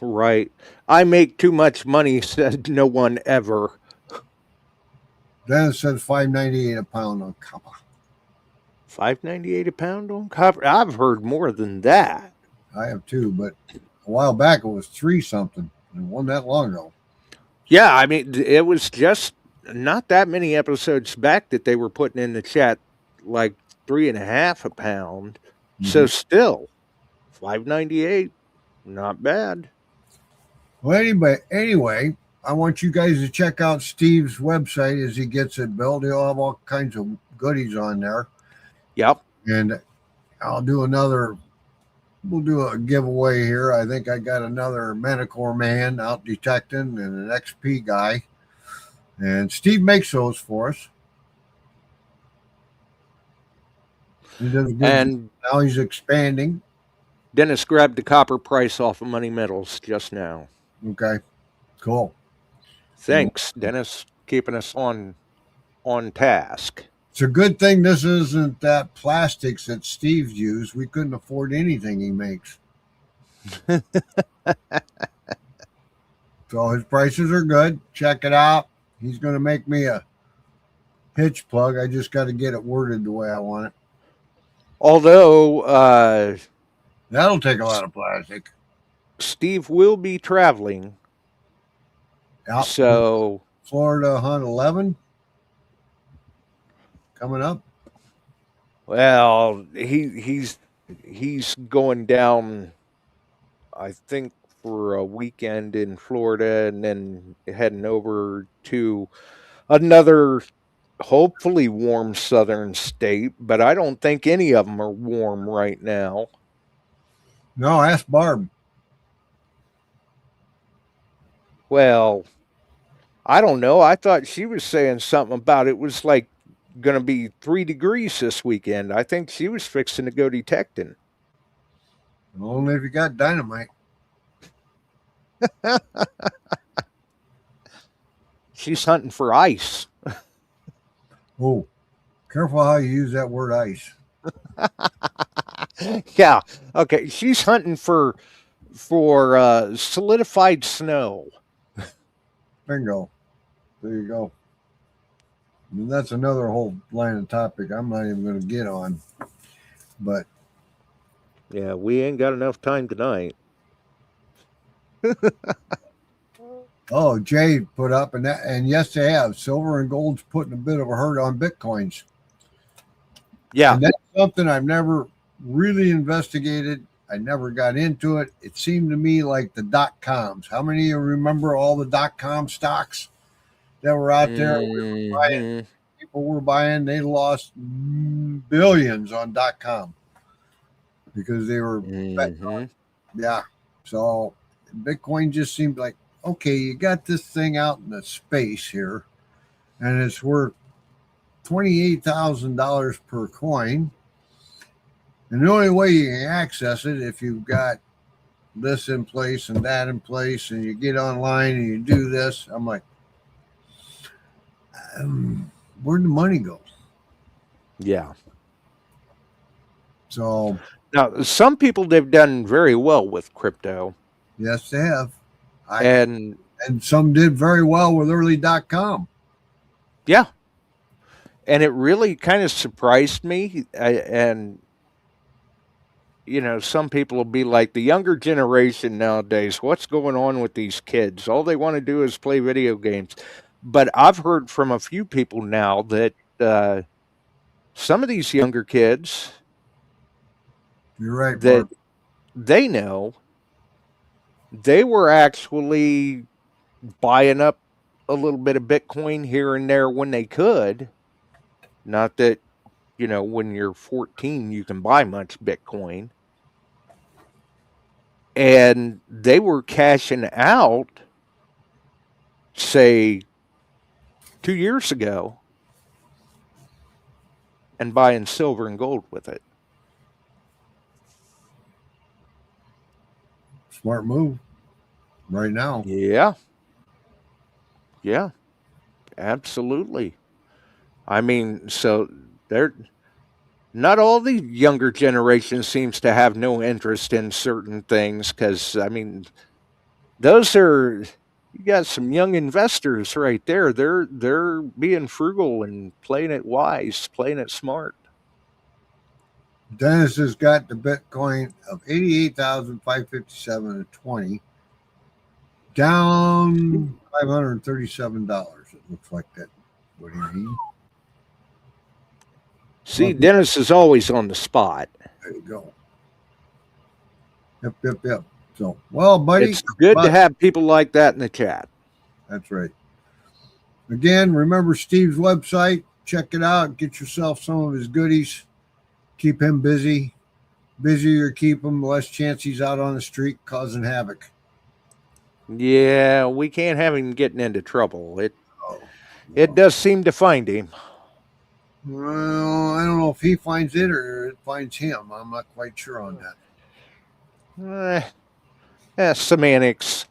Right. I make too much money, said no one ever. Then it says $5.98 a pound on copper. $5.98 a pound on copper. I've heard more than that. I have too, but a while back it was 3 something. It wasn't that long ago. Yeah, I mean, it was just not that many episodes back that they were putting in the chat like 3.5 a pound. So still, $5.98, not bad. Well, anyway, I want you guys to check out Steve's website as he gets it built. He'll have all kinds of goodies on there. Yep. And we'll do a giveaway here. I think I got another Manticore man out detecting and an XP guy. And Steve makes those for us. He does good. And now he's expanding. Dennis grabbed the copper price off of Money Metals just now. Okay, cool. Thanks, Dennis, keeping us on task. It's a good thing this isn't that plastics that Steve's used. We couldn't afford anything he makes. So his prices are good. Check it out. He's going to make me a hitch plug. I just got to get it worded the way I want it. Although that'll take a lot of plastic. Steve will be traveling. Yep. So Florida Hunt 11 coming up. Well, he's going down, I think, for a weekend in Florida and then heading over to another hopefully warm southern state, but I don't think any of them are warm right now. No, ask Barb. Well, I don't know. I thought she was saying something about it was like going to be 3 degrees this weekend. I think she was fixing to go detecting. Only if you got dynamite. She's hunting for ice. Oh, careful how you use that word ice. Yeah. Okay. She's hunting for solidified snow. Bingo. There you go. And that's another whole line of topic I'm not even going to get on. But yeah, we ain't got enough time tonight. Oh, Jay put up, and yes, they have. Silver and gold's putting a bit of a hurt on Bitcoins. Yeah. And that's something I've never really investigated. I never got into it. It seemed to me like the .coms. How many of you remember all the .com stocks that were out there? We were buying, people were buying. They lost billions on .com because they were betting on. Yeah. So Bitcoin just seemed like, okay, you got this thing out in the space here, and it's worth $28,000 per coin. And the only way you can access it if you've got this in place and that in place, and you get online and you do this. I'm like, where'd the money go? Yeah. So now, some people, they've done very well with crypto. Yes, they have. And some did very well with early.com. Yeah. And it really kind of surprised me. And, you know, some people will be like, the younger generation nowadays, what's going on with these kids? All they want to do is play video games. But I've heard from a few people now that some of these younger kids, you're right, that Barb, they know they were actually buying up a little bit of Bitcoin here and there when they could. Not that, you know, when you're 14, you can buy much Bitcoin. And they were cashing out say, 2 years ago and buying silver and gold with it. Smart move right now. Yeah. Yeah, absolutely. I mean, so they're not all the younger generation seems to have no interest in certain things because, I mean, those are, you got some young investors right there. They're being frugal and playing it wise, playing it smart. Dennis has got the Bitcoin of 88,557.20, down $537. It looks like that. What do you mean? See, Dennis is always on the spot. There you go. Yep. So, well, buddy, It's good to have people like that in the chat. That's right. Again, remember Steve's website. Check it out. Get yourself some of his goodies. Keep him busy. Busier keep him, less chance he's out on the street causing havoc. Yeah, we can't have him getting into trouble. It does seem to find him. Well, I don't know if he finds it or it finds him. I'm not quite sure on that. Semantics.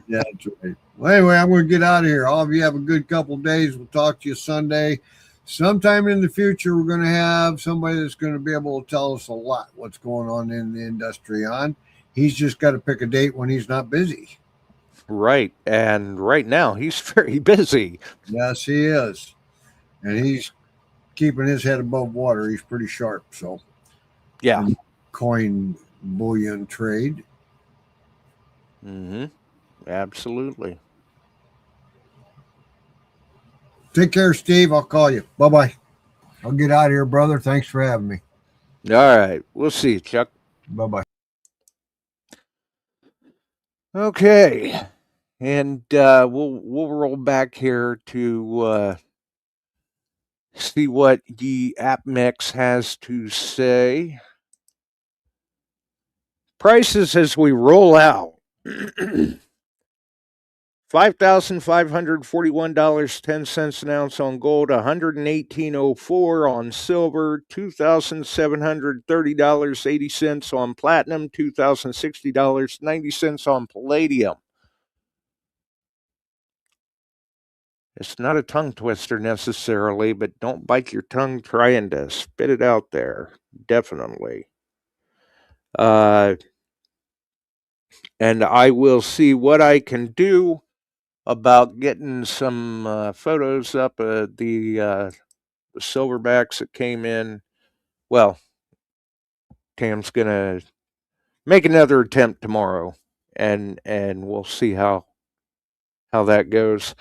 Yeah, that's right. Well, anyway, I'm going to get out of here. All of you have a good couple of days. We'll talk to you Sunday. Sometime in the future, we're going to have somebody that's going to be able to tell us a lot what's going on in the industry on. He's just got to pick a date when he's not busy. Right. And right now, he's very busy. Yes, he is. And he's keeping his head above water. He's pretty sharp. So, yeah. Coin bullion trade. Mm-hmm. Absolutely. Take care, Steve. I'll call you. Bye-bye. I'll get out of here, brother. Thanks for having me. All right. We'll see you, Chuck. Bye-bye. Okay. And we'll roll back here to see what the AppMix has to say. Prices as we roll out. $5,541.10 an ounce on gold, $118.04 on silver, $2,730.80 on platinum, $2,060.90 on palladium. It's not a tongue twister necessarily, but don't bite your tongue trying to spit it out there. Definitely. And I will see what I can do about getting some photos up of the silverbacks that came in. Well, Tam's gonna make another attempt tomorrow, and we'll see how that goes.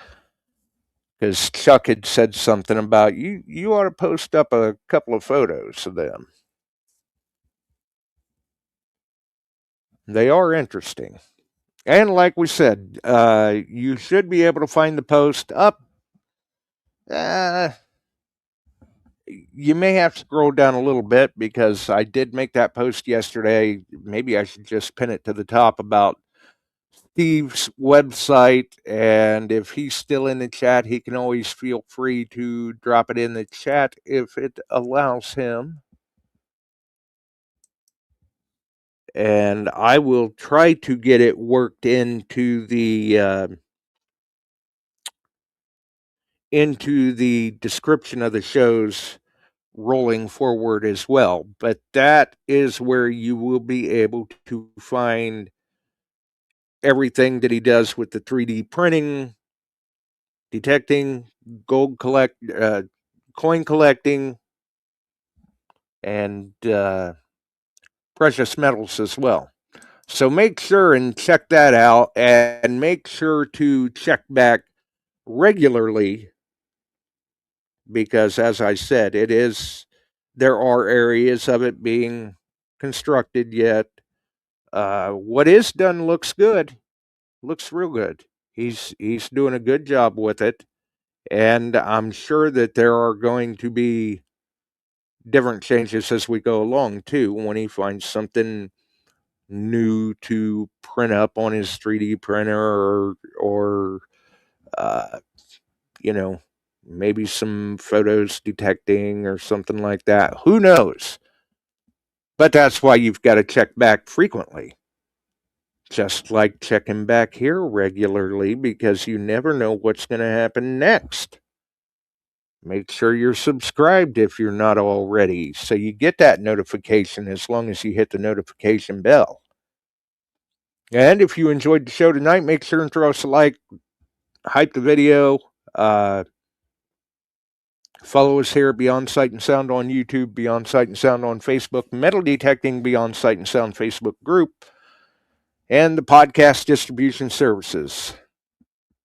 Because Chuck had said something about you ought to post up a couple of photos of them. They are interesting. And like we said, you should be able to find the post up. You may have to scroll down a little bit because I did make that post yesterday. Maybe I should just pin it to the top about Steve's website. And if he's still in the chat, he can always feel free to drop it in the chat if it allows him. And I will try to get it worked into the description of the shows rolling forward as well. But that is where you will be able to find everything that he does with the 3D printing, detecting, coin collecting, and precious metals as well. So make sure and check that out, and make sure to check back regularly because, as I said, there are areas of it being constructed yet. What is done looks good, looks real good. He's doing a good job with it, and I'm sure that there are going to be different changes as we go along too when he finds something new to print up on his 3D printer or you know, maybe some photos detecting or something like that. Who knows? But that's why you've got to check back frequently. Just like checking back here regularly, because you never know what's going to happen next. Make sure you're subscribed if you're not already, so you get that notification as long as you hit the notification bell. And if you enjoyed the show tonight, make sure and throw us a like, hype the video, follow us here, Beyond Sight and Sound on YouTube, Beyond Sight and Sound on Facebook, Metal Detecting Beyond Sight and Sound Facebook group, and the podcast distribution services.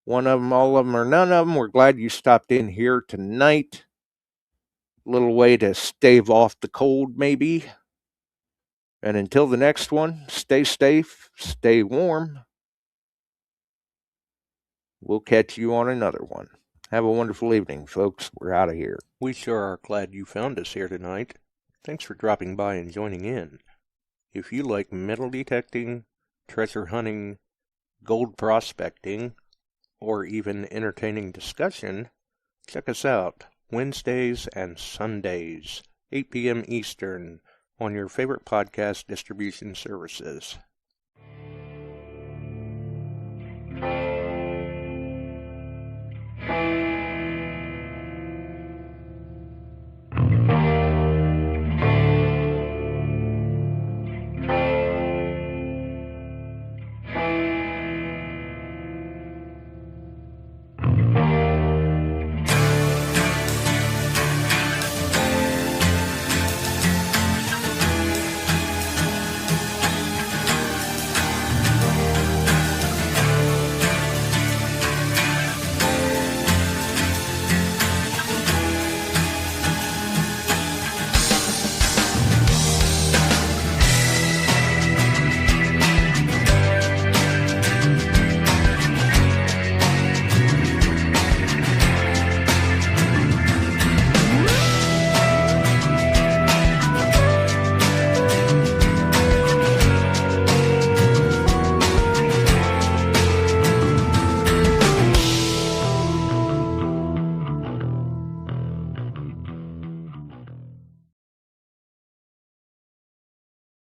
One of them, all of them, or none of them. We're glad you stopped in here tonight. Little way to stave off the cold, maybe. And until the next one, stay safe, stay warm. We'll catch you on another one. Have a wonderful evening, folks. We're out of here. We sure are glad you found us here tonight. Thanks for dropping by and joining in. If you like metal detecting, treasure hunting, gold prospecting, or even entertaining discussion, check us out Wednesdays and Sundays, 8 p.m. Eastern, on your favorite podcast distribution services.